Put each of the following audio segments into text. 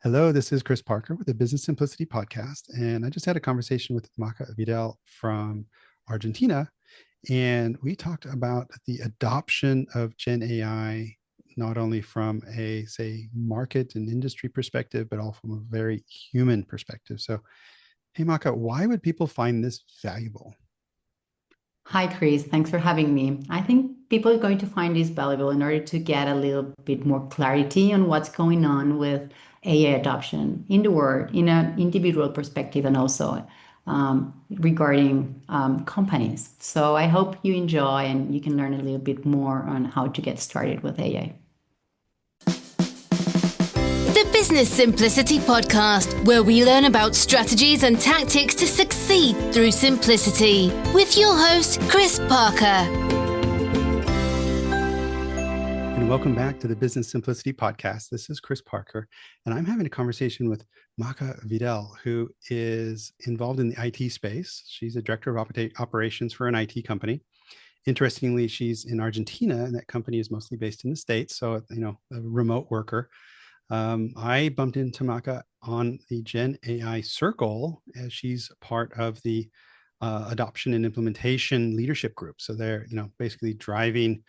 Hello, this is Chris Parker with the Business Simplicity Podcast. And I just had a conversation with Maca Vidal from Argentina. And we talked about the adoption of Gen AI, not only from a, say, market and industry perspective, but also from a very human perspective. So, hey, Maca, why would people find this valuable? Hi, Chris. Thanks for having me. I think people are going to find this valuable in order to get a little bit more clarity on what's going on with AI adoption in the world, in an individual perspective, and also regarding companies. So I hope you enjoy and you can learn a little bit more on how to get started with AI. The Business Simplicity Podcast, where we learn about strategies and tactics to succeed through simplicity, with your host, Chris Parker. And welcome back to the Business Simplicity Podcast. This is Chris Parker, and I'm having a conversation with Maca Vidal, who is involved in the IT space. She's a director of operations for an IT company. Interestingly, she's in Argentina, and that company is mostly based in the States, so a remote worker. I bumped into Maca on the Gen AI Circle as she's part of the adoption and implementation leadership group. So they're, basically driving,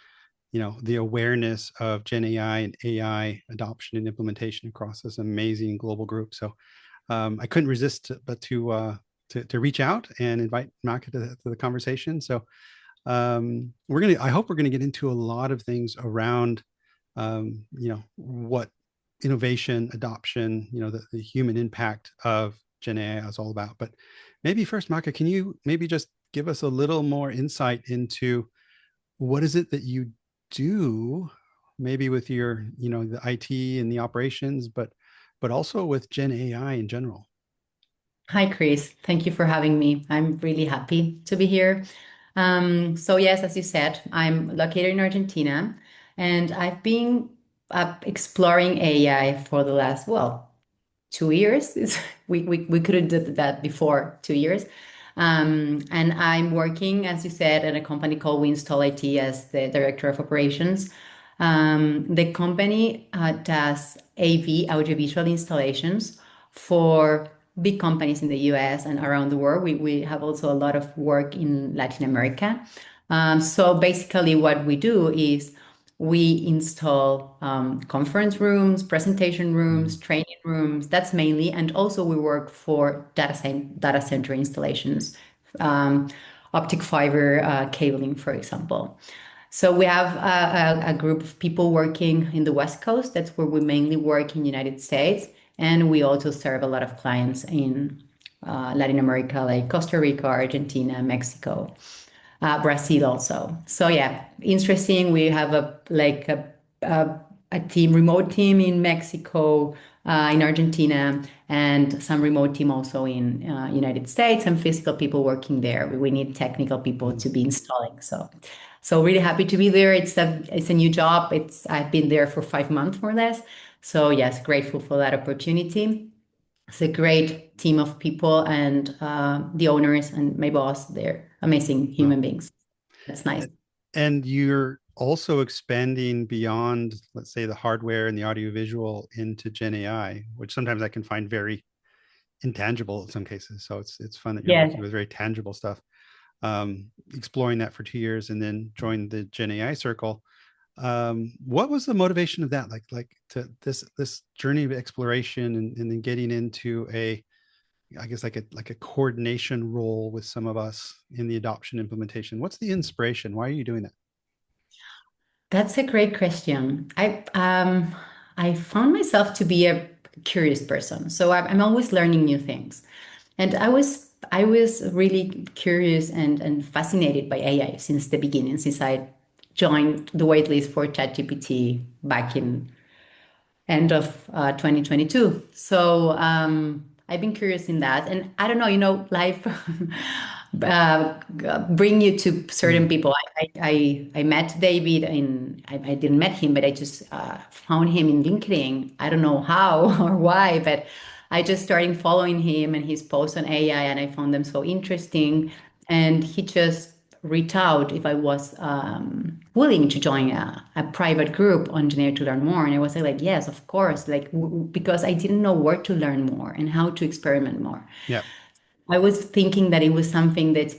the awareness of Gen AI and AI adoption and implementation across this amazing global group. So I couldn't resist but to reach out and invite Maca to the conversation. So I hope we're gonna get into a lot of things around, what innovation, adoption, the human impact of Gen AI is all about. But maybe first, Maca, can you maybe just give us a little more insight into what is it that you do, maybe with your, the IT and the operations, but also with Gen AI in general? Hi, Chris. Thank you for having me. I'm really happy to be here. So yes, as you said, I'm located in Argentina, and I've been exploring AI for the last, well, 2 years. We couldn't do that before 2 years. And I'm working, as you said, at a company called We Install IT as the director of operations. The company does AV, audiovisual installations for big companies in the US and around the world. We have also a lot of work in Latin America. So basically, what we do is we install conference rooms, presentation rooms, Mm. training rooms. That's mainly, and also we work for data center installations, um, optic fiber cabling, for example. So we have a group of people working in the West Coast. That's where we mainly work in the United States. And we also serve a lot of clients in Latin America, like Costa Rica, Argentina, Mexico, Brazil also. So yeah, interesting. We have a team, remote team in Mexico, in Argentina, and some remote team also in United States, and physical people working there. We need technical people Mm. to be installing. So really happy to be there. It's a new job. I've been there for 5 months more or less. So yes, grateful for that opportunity. It's a great team of people, and the owners and my boss, they're amazing Wow. human beings. That's nice. And you're also expanding beyond, let's say, the hardware and the audiovisual into Gen AI, which sometimes I can find very intangible in some cases. So it's fun that you're Yes. working with very tangible stuff. Exploring that for 2 years and then joined the Gen AI circle. What was the motivation of that? Like to this journey of exploration and then getting into I guess like a coordination role with some of us in the adoption implementation. What's the inspiration? Why are you doing that? That's a great question. I found myself to be a curious person, so I'm always learning new things, and I was really curious and fascinated by AI since the beginning, since I joined the waitlist for ChatGPT back in end of 2022. So I've been curious in that, and I don't know, life bring you to certain Mm. people. I met David I didn't met him, but I just found him in LinkedIn. I don't know how or why, but I just started following him and his posts on AI, and I found them so interesting. And he just reached out if I was willing to join a private group on generative to learn more. And I was like, yes, of course, like because I didn't know where to learn more and how to experiment more. Yeah. I was thinking that it was something that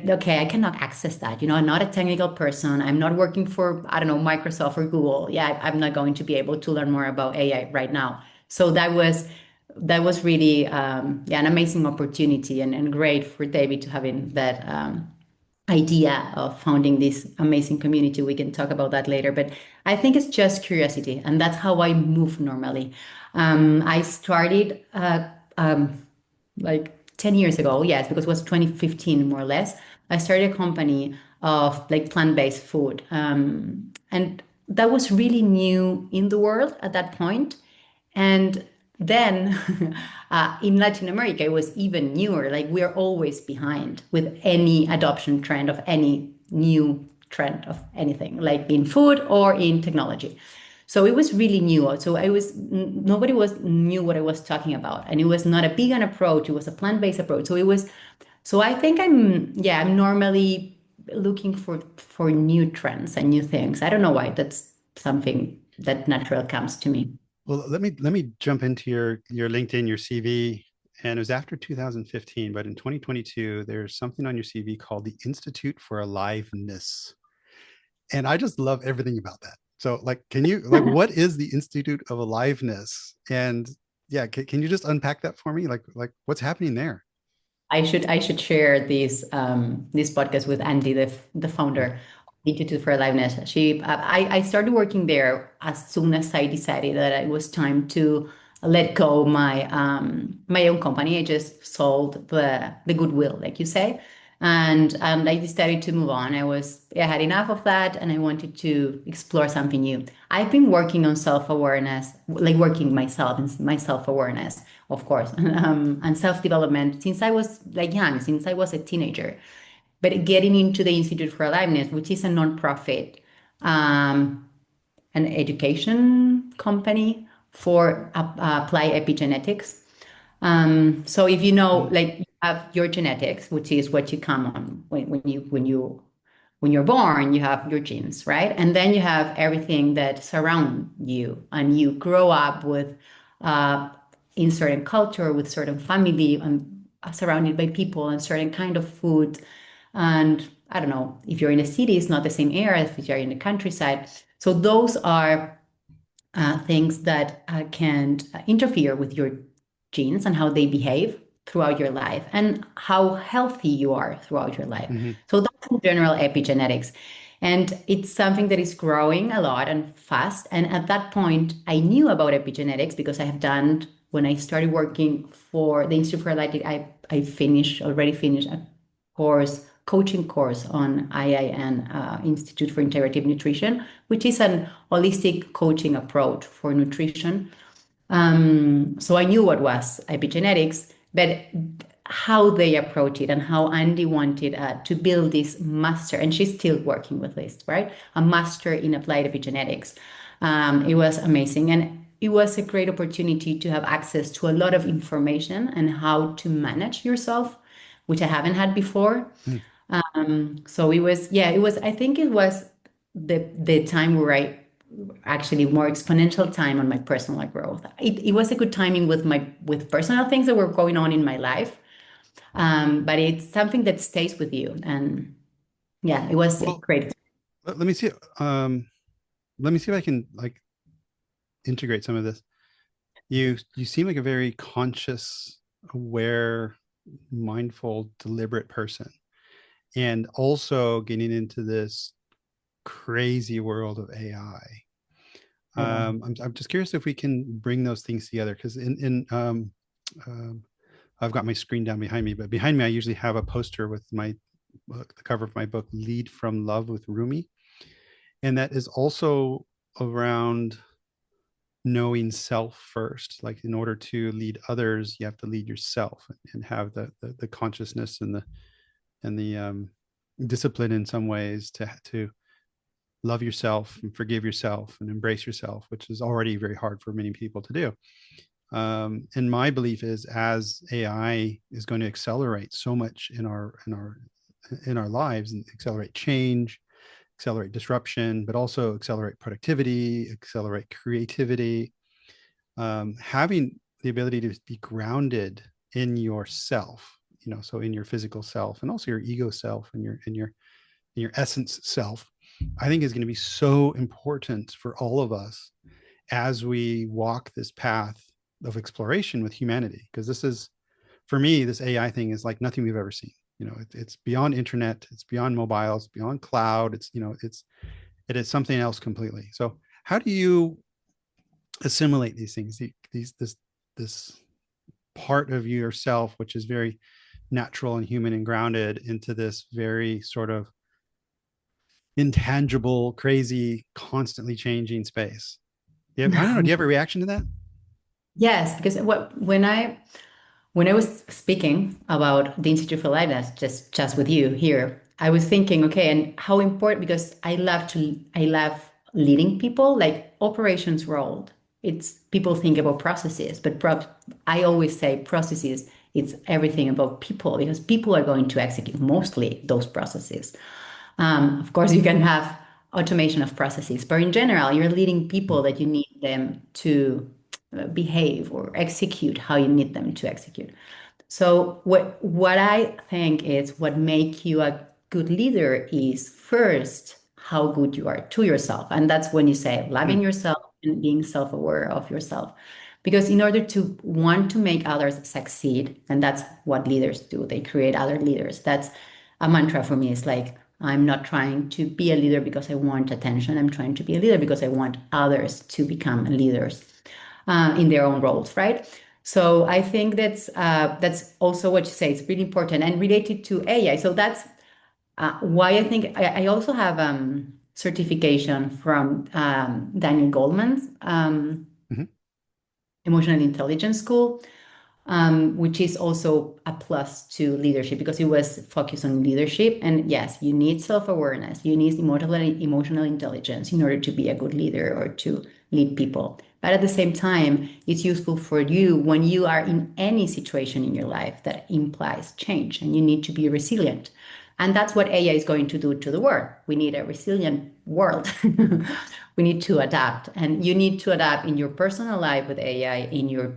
okay, I cannot access that. I'm not a technical person. I'm not working for, I don't know, Microsoft or Google. Yeah, I'm not going to be able to learn more about AI right now. So that was really yeah, an amazing opportunity and great for David to having that idea of founding this amazing community. We can talk about that later, but I think it's just curiosity, and that's how I move normally. I started like 10 years ago, yes, because it was 2015 more or less. I started a company of like plant-based food, and that was really new in the world at that point. And then in Latin America, it was even newer. Like we're always behind with any adoption trend of any new trend of anything, like in food or in technology. So it was really new. So nobody knew what I was talking about, and it was not a vegan approach. It was a plant-based approach. So I think I'm normally looking for new trends and new things. I don't know why. That's something that natural comes to me. Well, let me jump into your LinkedIn, your CV, and it was after 2015, but in 2022, there's something on your CV called the Institute for Aliveness, and I just love everything about that. So, like, can you like what is the Institute of Aliveness? And yeah, can you just unpack that for me? Like what's happening there? I should share this podcast with Andy, the founder Yeah. of Institute for Aliveness. I started working there as soon as I decided that it was time to let go my own company. I just sold the goodwill, like you say, and I decided to move on. I had enough of that, and I wanted to explore something new. I've been working on self-awareness, like working myself and my self-awareness, of course, and self-development since I was like young, since I was a teenager. But getting into the Institute for Aliveness, which is a nonprofit, an education company for applied epigenetics. So if you know, Mm. like you have your genetics, which is what you come on when you're born, you have your genes, right? And then you have everything that surround you, and you grow up with uh, in certain culture, with certain family, and surrounded by people and certain kind of food. And I don't know, if you're in a city, it's not the same air as if you're in the countryside. So those are things that can interfere with your genes and how they behave throughout your life and how healthy you are throughout your life. Hmm. So that's in general epigenetics. And it's something that is growing a lot and fast. And at that point, I knew about epigenetics because I have done, when I started working for the Institute for Light, I already finished a coaching course on IIN, Institute for Integrative Nutrition, which is an holistic coaching approach for nutrition. So I knew what was epigenetics, but how they approach it and how Andy wanted to build this master, and she's still working with this, right? A master in applied epigenetics. It was amazing. And it was a great opportunity to have access to a lot of information and how to manage yourself, which I haven't had before. So I think it was the time where I actually more exponential time on my personal growth. It was a good timing with personal things that were going on in my life. But it's something that stays with you. And yeah, it was Well, great. let me see. Let me see if I can like integrate some of this. You seem like a very conscious, aware, mindful, deliberate person, and also getting into this crazy world of AI. Yeah. I'm just curious if we can bring those things together because um, I've got my screen down behind me, but behind me I usually have a poster with my book, the cover of my book, Lead from Love with Rumi, and that is also around knowing self first. Like in order to lead others, you have to lead yourself and have the consciousness and the discipline in some ways to love yourself and forgive yourself and embrace yourself, which is already very hard for many people to do. And my belief is, as AI is going to accelerate so much in our in our lives and accelerate change, accelerate disruption, but also accelerate productivity, accelerate creativity. Having the ability to be grounded in yourself, so in your physical self and also your ego self and your essence self, I think is going to be so important for all of us as we walk this path of exploration with humanity. Because this is, for me, this AI thing is like nothing we've ever seen. It's beyond internet, it's beyond mobiles, beyond cloud. It is something else completely. So how do you assimilate these things, this part of yourself, which is very natural and human and grounded, into this very sort of intangible, crazy, constantly changing space? I don't know. Do you have a reaction to that? Yes, because when I was speaking about the Institute for Liveness, just with you here, I was thinking, okay, and how important, because I love leading people, like operations world. It's people think about processes, but I always say processes. It's everything about people, because people are going to execute mostly those processes. Of course, you can have automation of processes, but in general, you're leading people that you need them to behave or execute how you need them to execute. So what I think is what make you a good leader is first how good you are to yourself. And that's when you say loving yourself and being self-aware of yourself. Because in order to want to make others succeed, and that's what leaders do, they create other leaders. That's a mantra for me. It's like, I'm not trying to be a leader because I want attention. I'm trying to be a leader because I want others to become leaders in their own roles, right? So I think that's also what you say. It's really important and related to AI. So that's why I think I also have certification from Daniel Goleman's Mhm. Emotional Intelligence School, which is also a plus to leadership because it was focused on leadership. And yes, you need self-awareness, you need emotional intelligence in order to be a good leader or to lead people. But at the same time, it's useful for you when you are in any situation in your life that implies change, and you need to be resilient. And that's what AI is going to do to the world. We need a resilient world. We need to adapt, and you need to adapt in your personal life with AI, in your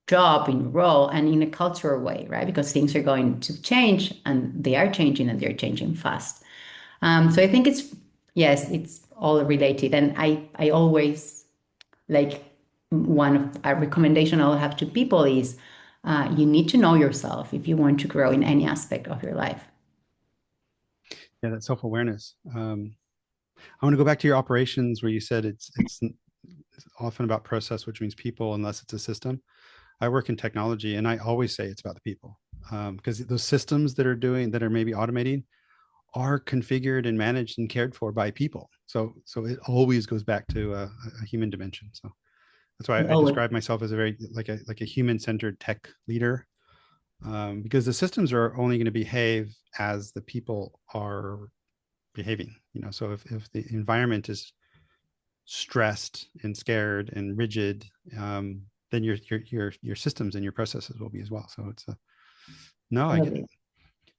job, in your role, and in a cultural way, right? Because things are going to change, and they are changing, and they're changing fast. So I think yes, it's all related. And I always like one of a recommendation I'll have to people is you need to know yourself if you want to grow in any aspect of your life. Yeah, that self-awareness. I want to go back to your operations where you said it's often about process, which means people, unless it's a system. I work in technology, and I always say it's about the people, because those systems that are maybe automating are configured and managed and cared for by people. So it always goes back to a human dimension. So that's why I Always. describe myself as a very like a human-centered tech leader, because the systems are only going to behave as the people are behaving. So if the environment is stressed and scared and rigid, then your systems and your processes will be as well. So it's a no, I get it.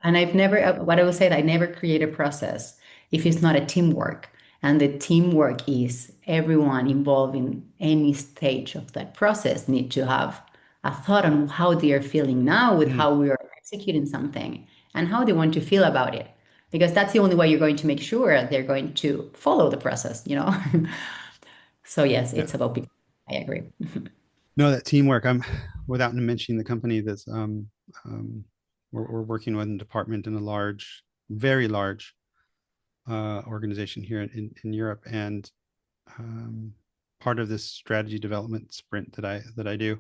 And I've never, what I will say, I never create a process if it's not a teamwork. And the teamwork is everyone involved in any stage of that process need to have a thought on how they are feeling now with Mm. how we are executing something and how they want to feel about it. Because that's the only way you're going to make sure they're going to follow the process. So yes, Yeah. it's about people. I agree. No, that teamwork. I'm without mentioning the company that's we're working with a department in a large, very large organization here in Europe, and part of this strategy development sprint that I do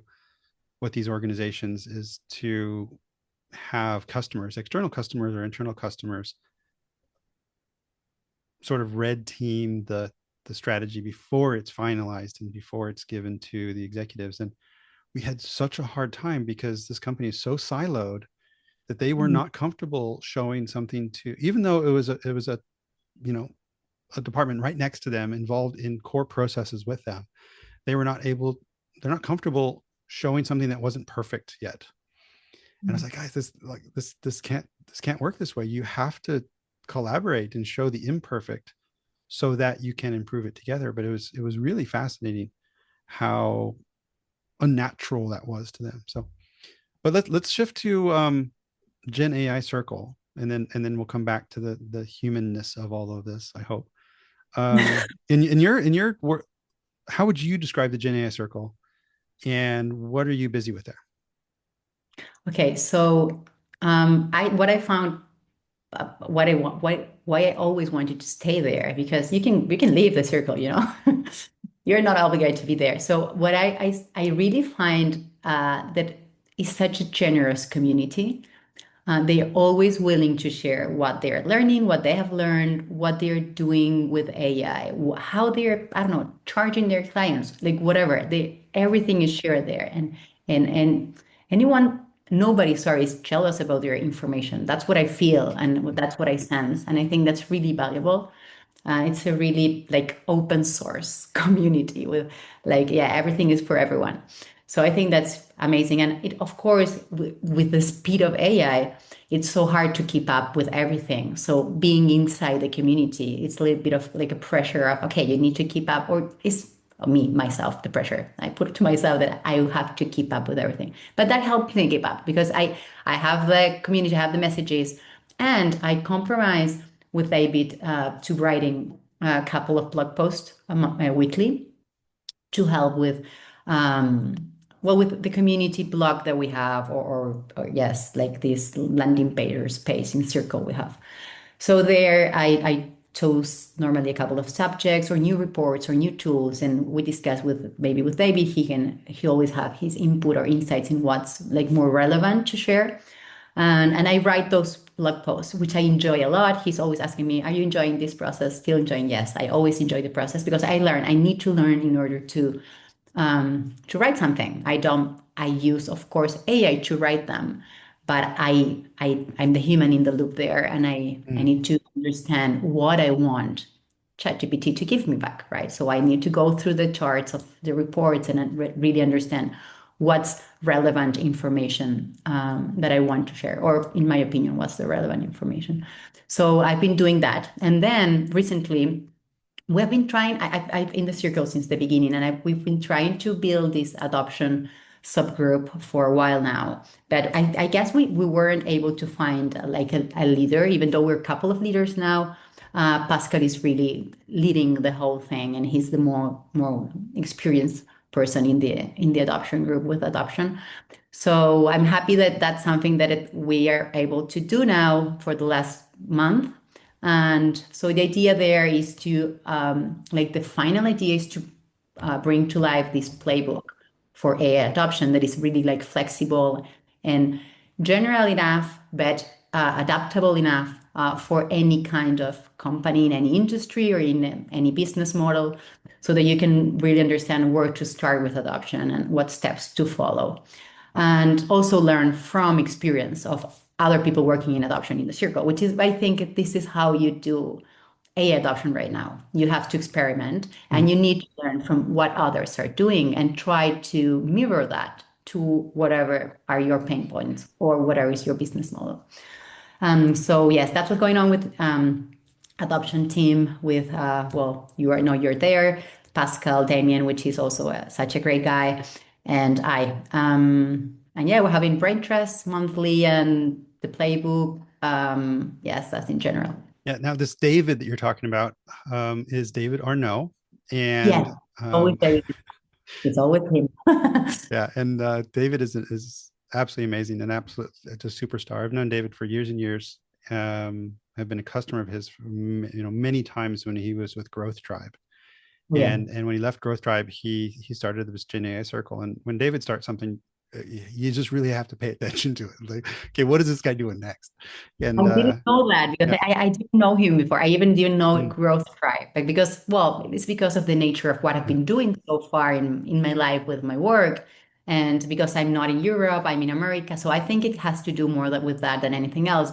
with these organizations is to have customers, external customers or internal customers, sort of red team the strategy before it's finalized and before it's given to the executives. And we had such a hard time because this company is so siloed that they were not comfortable showing something to, even though it was a you know a department right next to them involved in core processes with them. They were not able, they're not comfortable showing something that wasn't perfect yet. And I was like, guys, this can't this can't work this way. You have to collaborate and show the imperfect so that you can improve it together. But it was really fascinating how unnatural that was to them. So, but let's shift to Gen AI Circle, and then we'll come back to the humanness of all of this, I hope. In your work, how would you describe the Gen AI Circle, and what are you busy with there? Okay, so I found what I want, why I always wanted to stay there, because you can leave the circle, you're not obligated to be there. So what I really find that is such a generous community. They're always willing to share what they're learning, what they have learned, what they're doing with AI, how they're, I don't know, charging their clients, like whatever. Everything is shared there, and anyone, nobody, sorry, is jealous about their information. That's what I feel, and that's what I sense, and I think that's really valuable. It's a really like open source community with like, yeah, everything is for everyone. So I think that's amazing. And it, of course, with the speed of AI, it's so hard to keep up with everything. So being inside the community, it's a little bit of like a pressure of, okay, you need to keep up, or it's me, myself, the pressure. I put it to myself that I have to keep up with everything. But that helped me keep up because I have the community, I have the messages, and I compromise with David to writing a couple of blog posts weekly to help with well, with the community blog that we have, or yes, like this landing page or space in Circle we have. So there I chose normally a couple of subjects or new reports or new tools, and we discuss with maybe with David. He always have his input or insights in what's like more relevant to share. And I write those blog posts, which I enjoy a lot. He's always asking me, "Are you enjoying this process? Still enjoying?" Yes, I always enjoy the process because I learn. I need to learn in order to write something. I don't. I use, of course, AI to write them, but I'm the human in the loop there, and I Mm. need to understand what I want ChatGPT to give me back, right? So I need to go through the charts of the reports and really understand what's relevant information that I want to share, or in my opinion, what's the relevant information. So I've been doing that, and then recently we have been trying. I've in the circle since the beginning, and we've been trying to build this adoption subgroup for a while now. But I guess we weren't able to find like a leader, even though we're a couple of leaders now. Pascal is really leading the whole thing, and he's the more experienced person in the adoption group with adoption. So I'm happy that that's something that we are able to do now for the last month. And so the idea there is to, like the final idea is to bring to life this playbook for AI adoption that is really like flexible and general enough, but adaptable enough for any kind of company in any industry or in any business model, so that you can really understand where to start with adoption and what steps to follow, and also learn from experience of other people working in adoption in the circle, which is, I think, this is how you do AI adoption right now. You have to experiment and Mm. you need to learn from what others are doing and try to mirror that to whatever are your pain points or whatever is your business model. So yes, that's what's going on with adoption team with, well, you're there, Pascal, Damien, which is also such a great guy, and I. And yeah, we're having brain trust monthly and the playbook. Yes, that's in general. Yeah. Now, this David that you're talking about is David Arnault, and Yes, always David. It's always him. yeah, and David is absolutely amazing, and absolute just superstar. I've known David for years and years. I've been a customer of his, many times when he was with Growth Tribe, Yeah. and when he left Growth Tribe, he started this Gen AI Circle. And when David starts something, you just really have to pay attention to it. Like, okay, what is this guy doing next? I And didn't know that because yeah. I didn't know him before. I even didn't know Mm. Growth Tribe, like because, well, it's because of the nature of what I've Mm. been doing so far in my life with my work, and because I'm not in Europe, I'm in America. So I think it has to do more with that than anything else.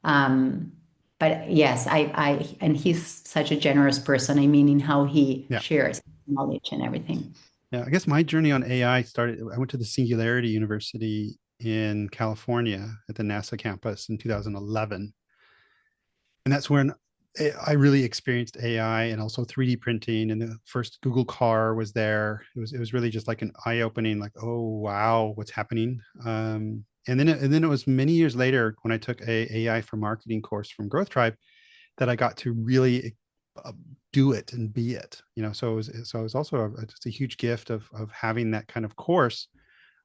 Um, but yes, and he's such a generous person. I mean, in how he Yeah. shares knowledge and everything. Yeah, I guess my journey on AI started. I went to the Singularity University in California at the NASA campus in 2011, and that's when I really experienced AI and also 3D printing. And the first Google car was there. It was really just like an eye opening, like, oh wow, what's happening? And then it was many years later when I took a AI for marketing course from Growth Tribe that I got to really do it and be it. So it was also just a huge gift of having that kind of course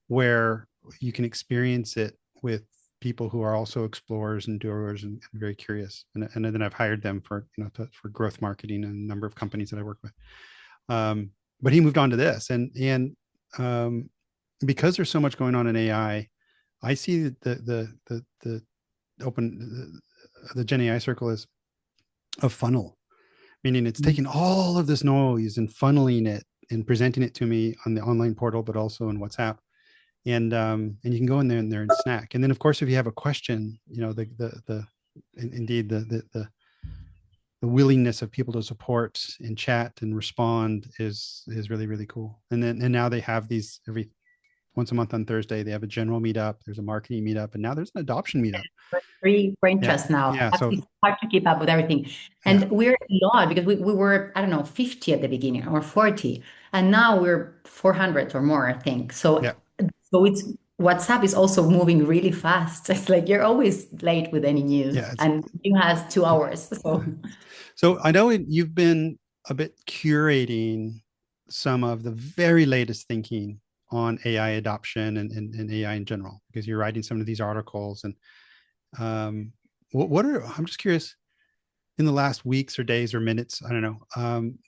where you can experience it with people who are also explorers and doers and very curious. And then I've hired them for for growth marketing and a number of companies that I work with. But he moved on to this, and because there's so much going on in AI, I see the open the Gen AI circle as a funnel, meaning it's taking all of this noise and funneling it and presenting it to me on the online portal, but also in WhatsApp. And you can go in there and snack. And then of course, if you have a question, indeed the willingness of people to support and chat and respond is really, really cool. And now they have these every once a month on Thursday, they have a general meetup, there's a marketing meetup, and now there's an adoption meetup. Free brain Yeah. trust now. Yeah. So It's hard to keep up with everything. yeah. And we're a lot because we were, I don't know, 50 at the beginning or 40. And now we're 400 or more, I think. Yeah. So it's WhatsApp is also moving really fast. It's like you're always late with any news, Yeah. and you has 2 hours. So I know you've been a bit curating some of the very latest thinking on AI adoption and AI in general, because you're writing some of these articles. And I'm just curious, in the last weeks or days or minutes, I don't know,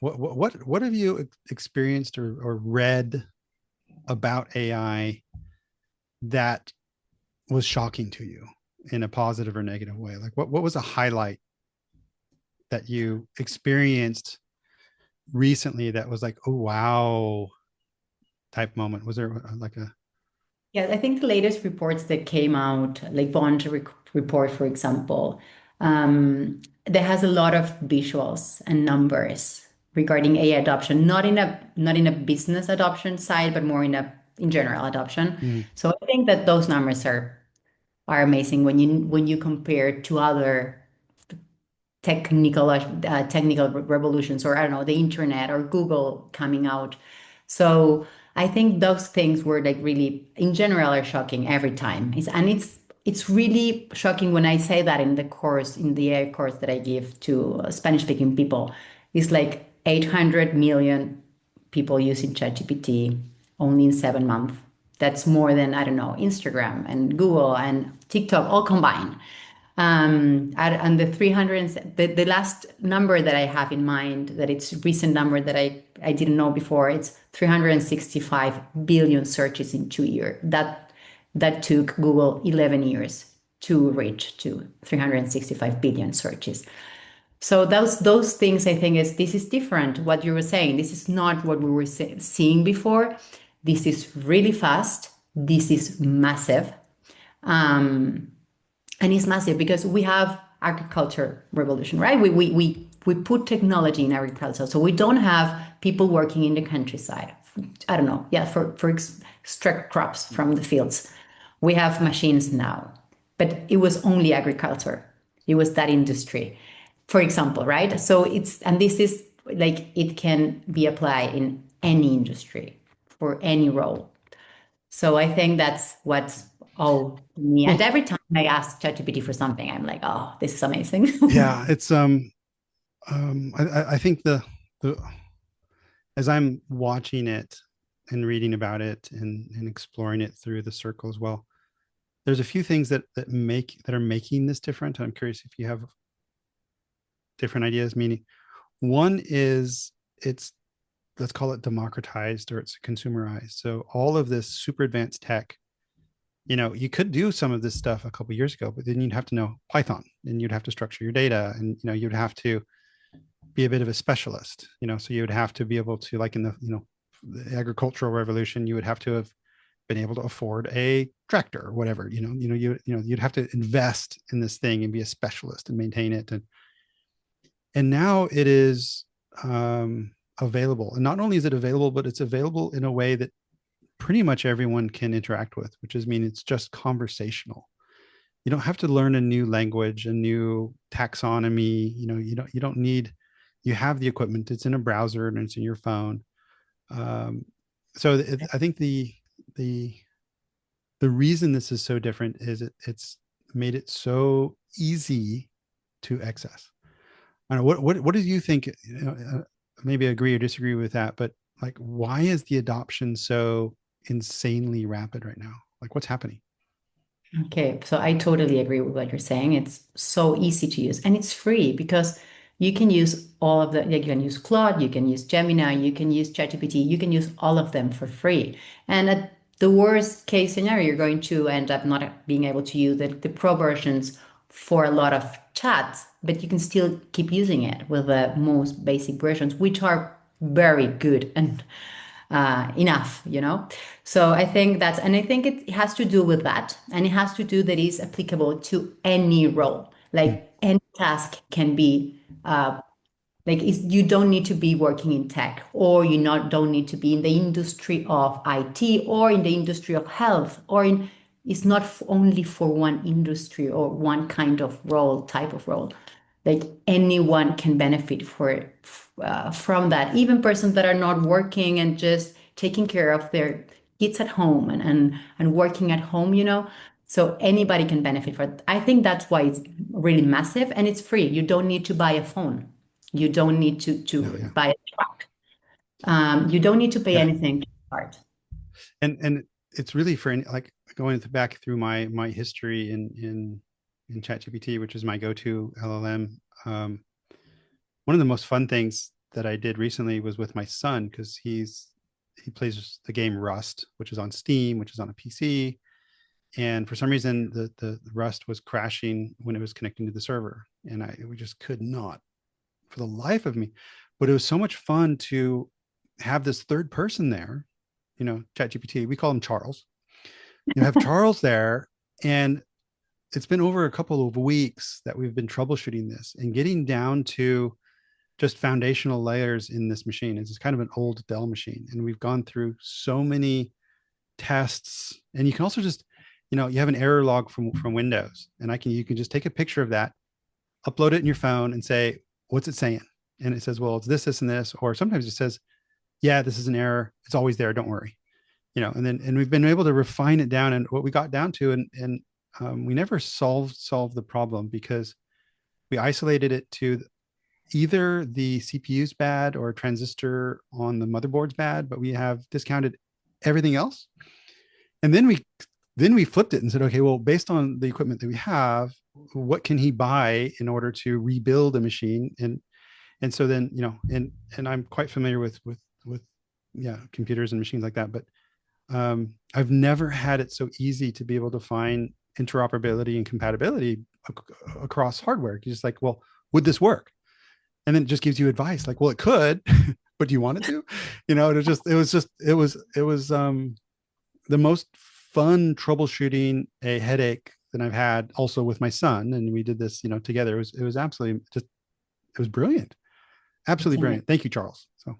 what have you experienced or read about AI that was shocking to you in a positive or negative way? Like what was a highlight that you experienced recently that was like, oh wow, type moment? Was there like a Yeah, I think the latest reports that came out, like report, for example, that has a lot of visuals and numbers regarding AI adoption, not in a business adoption side, but more in general adoption. mm, So I think that those numbers are amazing when you compare to other technical revolutions, or I don't know, the internet or Google coming out. So I think those things were like really in general are shocking every time. It's really shocking when I say that in the AI course that I give to Spanish speaking people. It's like 800 million people using ChatGPT only in 7 months. That's more than, I don't know, Instagram and Google and TikTok all combined. And the last number that I have in mind, that it's a recent number that I didn't know before, it's 365 billion searches in 2 years. That took Google 11 years to reach to 365 billion searches. So those things, I think, this is different. What you were saying, this is not what we were seeing before. This is really fast. This is massive. And it's massive because we have agriculture revolution, right? We put technology in agriculture, so we don't have people working in the countryside. I don't know, yeah, for extract crops from the fields. We have machines now, but it was only agriculture. It was that industry, for example, right? So this is like it can be applied in any industry for any role. So I think that's what's all me. And well, every time I ask ChatGPT for something, I'm like, oh, this is amazing. yeah, it's I think the as I'm watching it and reading about it and exploring it through the circle as well, there's a few things that are making this different. I'm curious if you have different ideas. Meaning, one is it's, let's call it democratized, or it's consumerized. So all of this super advanced tech, you could do some of this stuff a couple of years ago, but then you'd have to know Python, and you'd have to structure your data, and you'd have to be a bit of a specialist. So you would have to be able to, like in the agricultural revolution, you would have to have been able to afford a tractor or whatever. You'd have to invest in this thing and be a specialist and maintain it. And now it is available. And not only is it available, but it's available in a way that pretty much everyone can interact with, which is mean it's just conversational. You don't have to learn a new language, a new taxonomy. You don't need, you have the equipment. It's in a browser and it's in your phone. I think the the reason this is so different is it's made it so easy to access. I don't know what do you think? Maybe agree or disagree with that, but like, why is the adoption so insanely rapid right now? Like, what's happening? Okay, so I totally agree with what you're saying. It's so easy to use and it's free because you can use all of the, like you can use Claude, you can use Gemini, you can use ChatGPT, you can use all of them for free. And at the worst case scenario, you're going to end up not being able to use the pro versions for a lot of chats, but you can still keep using it with the most basic versions, which are very good and enough, you know? So I think that's, and I think it has to do with that. And it has to do that is applicable to any role. Hmm. Like any task can be, you don't need to be working in tech, or you not don't need to be in the industry of IT or in the industry of health, or in, it's not only for one industry or one kind of role, type of role. Like anyone can benefit from that, even persons that are not working and just taking care of their kids at home and working at home, you know. So anybody can benefit from it. I think that's why it's really massive and it's free. You don't need to buy a phone. You don't need to No, yeah. buy a truck. You don't need to pay Yeah. anything to start. And it's really for like going back through my history in ChatGPT, which is my go-to LLM. One of the most fun things that I did recently was with my son, because he plays the game Rust, which is on Steam, which is on a PC. And for some reason, the Rust was crashing when it was connecting to the server, and we just could not, for the life of me. But it was so much fun to have this third person there, ChatGPT. We call him Charles. You have Charles there, and it's been over a couple of weeks that we've been troubleshooting this and getting down to just foundational layers in this machine. It's kind of an old Dell machine, and we've gone through so many tests. And you can also just, you have an error log from Windows, and you can just take a picture of that, upload it in your phone, and say, what's it saying? And it says, well, it's this, and this. Or sometimes it says, yeah, this is an error. It's always there. Don't worry. And we've been able to refine it down. And what we got down to, and we never solved the problem, because we isolated it to either the CPU's bad or transistor on the motherboard's bad, but we have discounted everything else. And then we flipped it and said, okay, well, based on the equipment that we have, what can he buy in order to rebuild a machine? And so then, and I'm quite familiar with computers and machines like that, but I've never had it so easy to be able to find interoperability and compatibility across hardware. You're just like, well, would this work? And then it just gives you advice like, well, it could, but do you want it to? It was the most fun troubleshooting a headache that I've had, also with my son. And we did this, together. It was absolutely just, it was brilliant. Absolutely brilliant. Thank you, Charles. So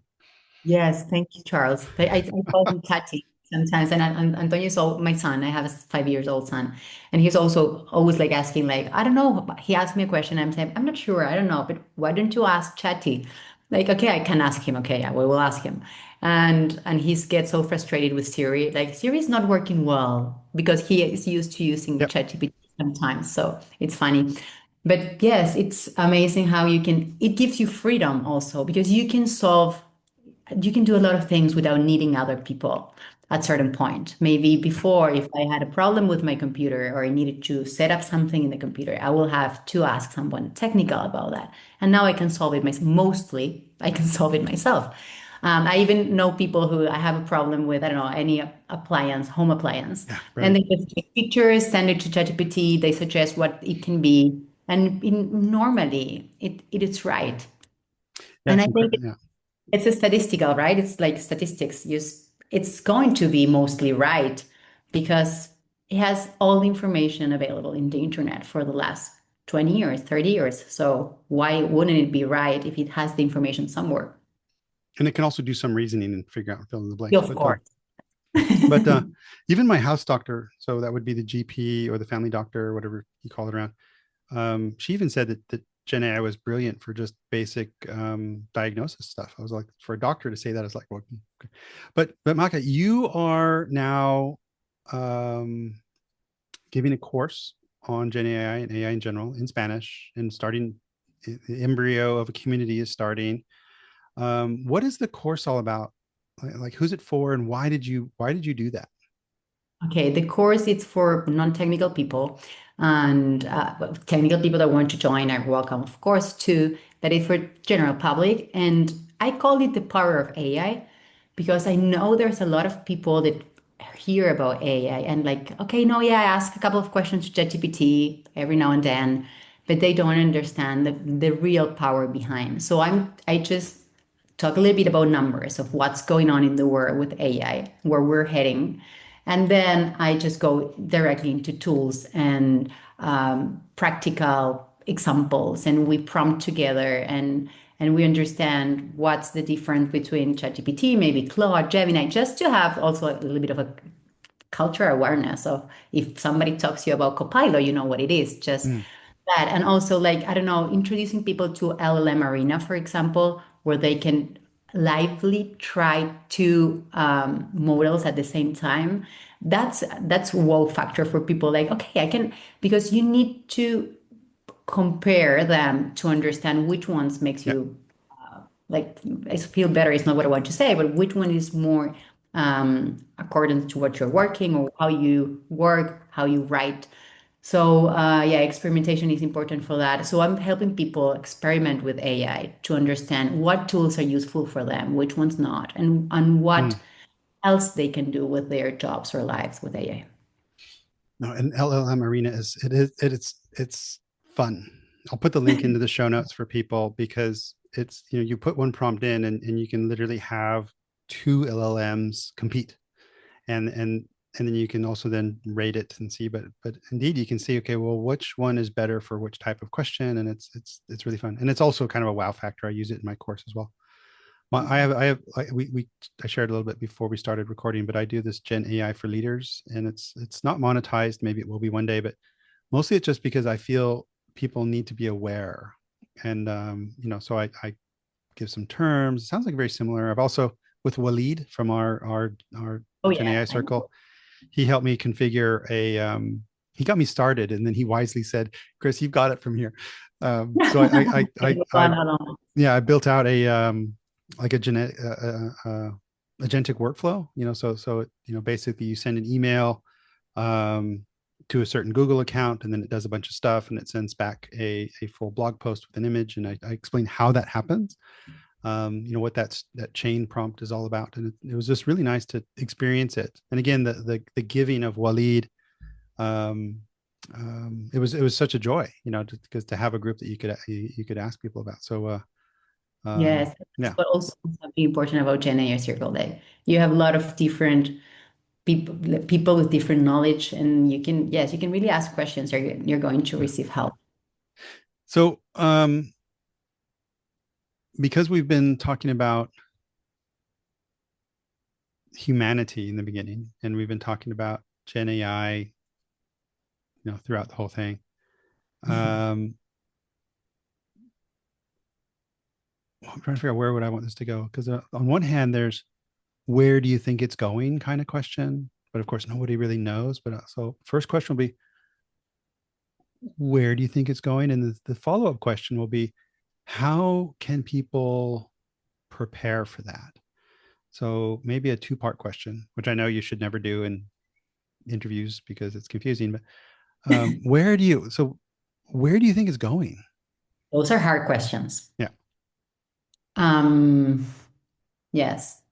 Yes, thank you, Charles. I call him Tati sometimes. And Antonio's my son. I have a 5 years old son. And he's also always like asking, like, I don't know. He asked me a question. I'm saying, I'm not sure. I don't know. But why don't you ask Chatty? Like, okay, I can ask him. Okay, yeah, we will ask him. And he gets so frustrated with Siri. Like, Siri is not working well because he is used to using yep. ChatGPT sometimes. So it's funny. But yes, it's amazing how it gives you freedom also, because you can do a lot of things without needing other people at certain point. Maybe before, if I had a problem with my computer or I needed to set up something in the computer, I will have to ask someone technical about that. And now I can solve it myself. Mostly, I can solve it myself. I even know people who I have a problem with, I don't know, any appliance, home appliance. Yeah, And right. they just take pictures, send it to ChatGPT, they suggest what it can be. And normally it is right. Yeah, And it's I think incredible. Yeah. it's a statistical, right? It's like statistics. It's going to be mostly right because it has all the information available in the internet for the last 20 years, 30 years. So why wouldn't it be right if it has the information somewhere? And it can also do some reasoning and figure out fill in the Yeah, blanks. of course. But even my house doctor, so that would be the GP or the family doctor, or whatever you call it around. She even said that Gen AI was brilliant for just basic diagnosis stuff. I was like, for a doctor to say that is like, well, okay. But Maca, you are now giving a course on Gen AI and AI in general in Spanish, and starting the embryo of a community is starting. What is the course all about? Like who's it for, and why did you do that? Okay, the course is for non-technical people, and well, technical people that want to join are welcome, of course, too. But it's for general public, and I call it the power of AI because I know there's a lot of people that hear about AI and like, okay, no, yeah, I ask a couple of questions to ChatGPT every now and then, but they don't understand the real power behind. So I just talk a little bit about numbers of what's going on in the world with AI, where we're heading. And then I just go directly into tools and practical examples, and we prompt together and we understand what's the difference between ChatGPT, maybe Claude, Gemini, just to have also a little bit of a cultural awareness of if somebody talks to you about Copilot, you know what it is, just Mm, that. And also, like, I don't know, introducing people to LLM Arena, for example, where they can lively try two models at the same time. That's wow factor for people. Like, okay, I can, because you need to compare them to understand which ones makes yeah. you like I feel better is not what I want to say, but which one is more according to what you're working or how you work, how you write. So yeah, experimentation is important for that. So I'm helping people experiment with AI to understand what tools are useful for them, which ones not, and what Mm. else they can do with their jobs or lives with AI. No, and LLM Arena it's fun. I'll put the link into the show notes for people, because it's, you put one prompt in, and you can literally have two LLMs compete, and then you can also then rate it and see. But indeed you can see, okay, well, which one is better for which type of question, and it's really fun, and it's also kind of a wow factor. I use it in my course as well. I shared a little bit before we started recording, but I do this Gen AI for leaders, and it's not monetized. Maybe it will be one day, but mostly it's just because I feel people need to be aware. And so I give some terms. It sounds like very similar. I've also, with Waleed from our Oh Gen yeah, AI I know. circle, he helped me configure he got me started, and then he wisely said, Chris, you've got it from here. So yeah, I built out a like a genetic agentic workflow. Basically you send an email um, to a certain Google account, and then it does a bunch of stuff, and it sends back a full blog post with an image, and I explain how that happens. What that chain prompt is all about, and it was just really nice to experience it. And again, the giving of Waleed, um, it was such a joy, because to have a group that you could ask people about. So Yes, that's yeah. what also is something important about Gen AI Circle Day. You have a lot of different people with different knowledge, and you can, yes, you can really ask questions. You're going to receive help. So because we've been talking about humanity in the beginning, and we've been talking about Gen AI, throughout the whole thing. Um, I'm trying to figure out where would I want this to go, because on one hand, there's where do you think it's going kind of question, but of course nobody really knows. But so first question will be, where do you think it's going, and the follow-up question will be, how can people prepare for that? So maybe a two-part question, which I know you should never do in interviews because it's confusing. But where do you think it's going? Those are hard questions. Yeah. Um, yes.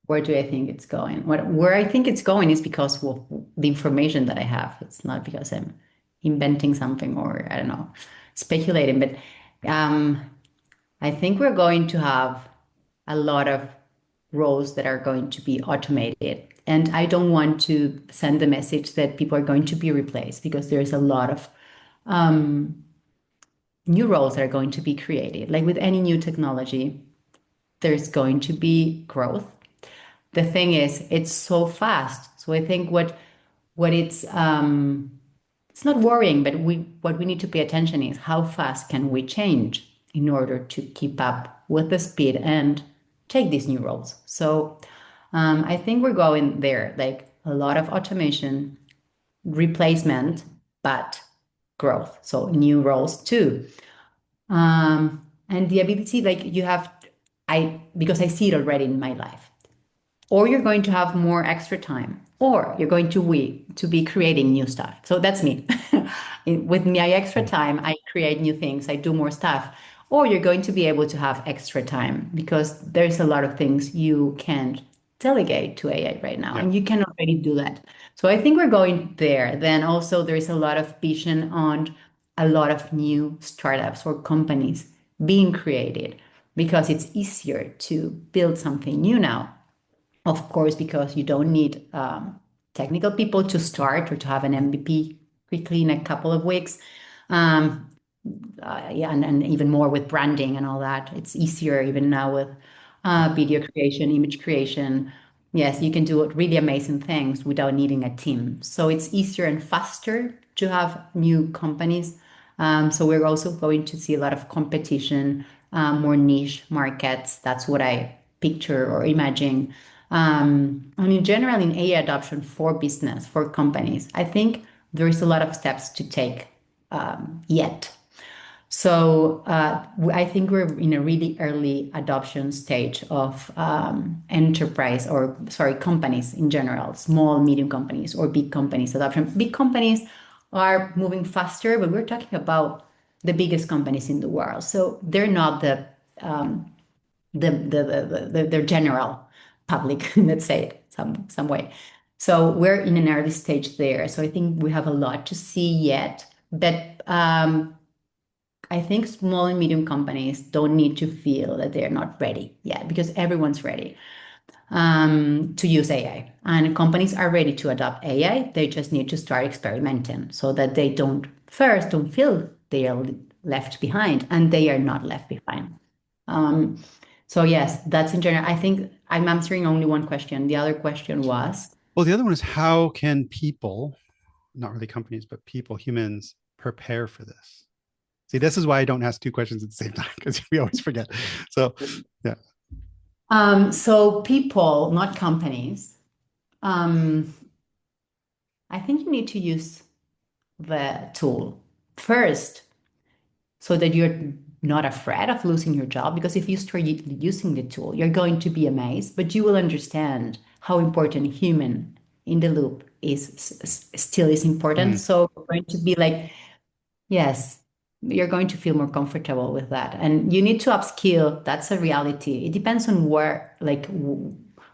Where do I think it's going? Where I think it's going is because of the information that I have. It's not because I'm inventing something or I don't know, speculating. But um, I think we're going to have a lot of roles that are going to be automated. And I don't want to send the message that people are going to be replaced, because there's a lot of new roles that are going to be created. Like with any new technology, there's going to be growth. The thing is, it's so fast. So I think what it's not worrying, but what we need to pay attention is how fast can we change in order to keep up with the speed and take these new roles. So I think we're going there, like a lot of automation, replacement, but growth. So new roles too. And the ability, like you have, because I see it already in my life, or you're going to have more extra time, or you're going to be creating new stuff. So that's me. With my extra time, I create new things, I do more stuff. Or you're going to be able to have extra time because there's a lot of things you can't delegate to AI right now, Yeah. and you can already do that. So I think we're going there. Then also there is a lot of vision on a lot of new startups or companies being created because it's easier to build something new now, of course, because you don't need technical people to start or to have an MVP quickly in a couple of weeks. Um, yeah, and even more with branding and all that. It's easier even now with video creation, image creation. Yes, you can do really amazing things without needing a team. So it's easier and faster to have new companies. So we're also going to see a lot of competition, more niche markets. That's what I picture or imagine. And in general, in AI adoption for business, for companies, I think there is a lot of steps to take yet. So I think we're in a really early adoption stage of enterprise, or sorry, companies in general, small, medium companies or big companies adoption. Big companies are moving faster, but we're talking about the biggest companies in the world. So they're not the general public, let's say it some way. So we're in an early stage there. So I think we have a lot to see yet, but I think small and medium companies don't need to feel that they're not ready yet, because everyone's ready to use AI. And companies are ready to adopt AI. They just need to start experimenting so that they don't feel they are left behind, and they are not left behind. So yes, that's in general. I think I'm answering only one question. The other question was, Well, the other one is, how can people, not really companies, but people, humans, prepare for this? See, this is why I don't ask two questions at the same time, because we always forget. So, yeah. so people, not companies. Um, I think you need to use the tool first so that you're not afraid of losing your job. Because if you start using the tool, you're going to be amazed, but you will understand how important human in the loop still is important. Mm. So you're going to be like, yes, you're going to feel more comfortable with that. And you need to upskill. That's a reality. It depends on where, like,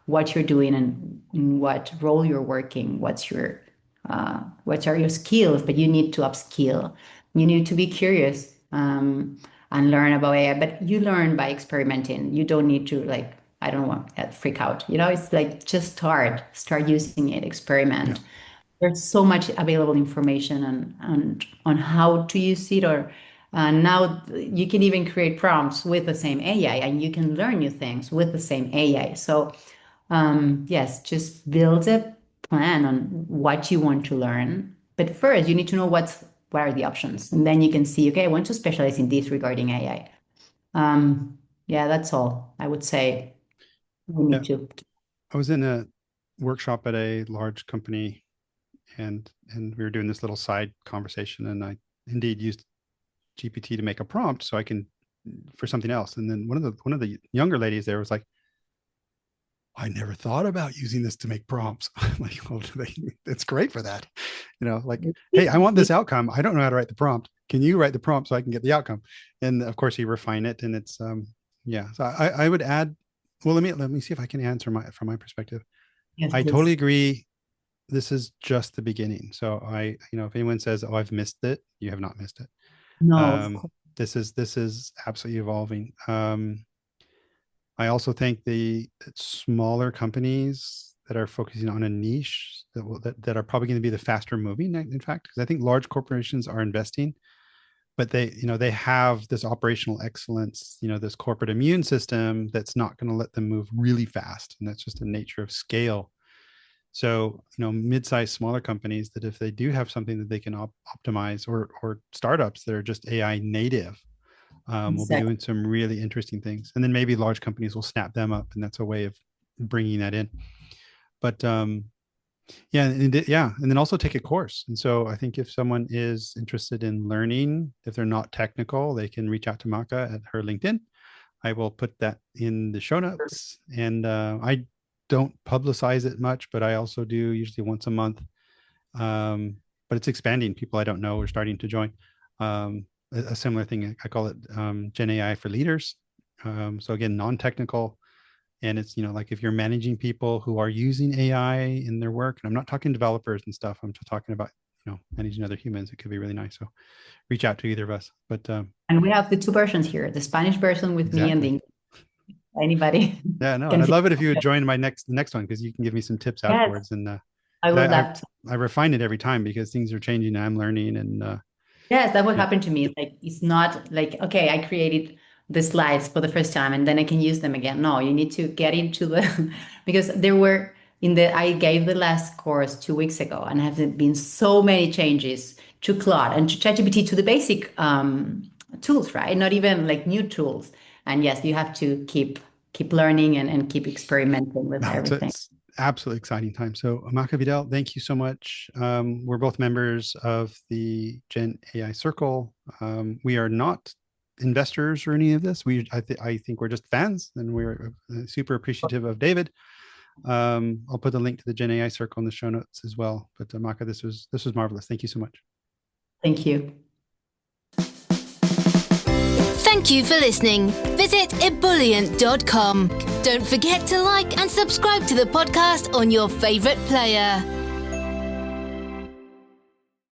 what you're doing and in what role you're working. What are your skills? But you need to upskill. You need to be curious and learn about AI. But you learn by experimenting. You don't need to, like, I don't want to freak out. It's like, just start using it, experiment. Yeah. There's so much available information on how to use it, or now you can even create prompts with the same AI, and you can learn new things with the same AI. So yes, just build a plan on what you want to learn. But first, you need to know what are the options, and then you can see, okay, I want to specialize in this regarding AI. Yeah, that's all I would say. We Yeah. need to. I was in a workshop at a large company, and we were doing this little side conversation, and I indeed used GPT to make a prompt so I can for something else. And then one of the younger ladies there was like, I never thought about using this to make prompts. I'm like, oh, it's great for that. Like, hey, I want this outcome. I don't know how to write the prompt. Can you write the prompt so I can get the outcome? And of course, you refine it, and it's yeah. So I would add. Well, let me see if I can answer from my perspective. Yes, I totally please. agree. This is just the beginning. So if anyone says, "Oh, I've missed it," you have not missed it. No, of Um, course. this is absolutely evolving. I also think the smaller companies that are focusing on a niche that are probably going to be the faster moving, in fact, because I think large corporations are investing, but they have this operational excellence, this corporate immune system that's not going to let them move really fast. And that's just the nature of scale. So, mid-sized, smaller companies that if they do have something that they can optimize, or startups that are just AI native, we'll be doing some really interesting things. And then maybe large companies will snap them up, and that's a way of bringing that in. But and then also take a course. And so I think if someone is interested in learning, if they're not technical, they can reach out to Maca at her LinkedIn. I will put that in the show notes. And I don't publicize it much, but I also do usually once a month. But it's expanding. People I don't know are starting to join. A similar thing, I call it GenAI for leaders. So again, non-technical. And it's, like if you're managing people who are using AI in their work, and I'm not talking developers and stuff, I'm just talking about, managing other humans, it could be really nice. So reach out to either of us. But and we have the two versions here, the Spanish version with me and the anybody. Yeah, no, and I'd love it if you would join the next one, because you can give me some tips afterwards. And I would love to. I refine it every time because things are changing and I'm learning. And yes, that would happen to me. It's not like, okay, I created the slides for the first time and then I can use them again. No, you need to get into the because I gave the last course 2 weeks ago, and have been so many changes to Claude and to ChatGPT, to the basic tools, right? Not even like new tools. And yes, you have to keep learning and keep experimenting with everything. It's absolutely exciting time. So Maca Vidal, thank you so much. We're both members of the GenAI Circle. We are not investors or any of this. I think we're just fans, and we're super appreciative of David. I'll put the link to the GenAI Circle in the show notes as well. But Maca, this was marvelous. Thank you so much. Thank you. Thank you for listening. Visit ebullient.com. Don't forget to like and subscribe to the podcast on your favorite player.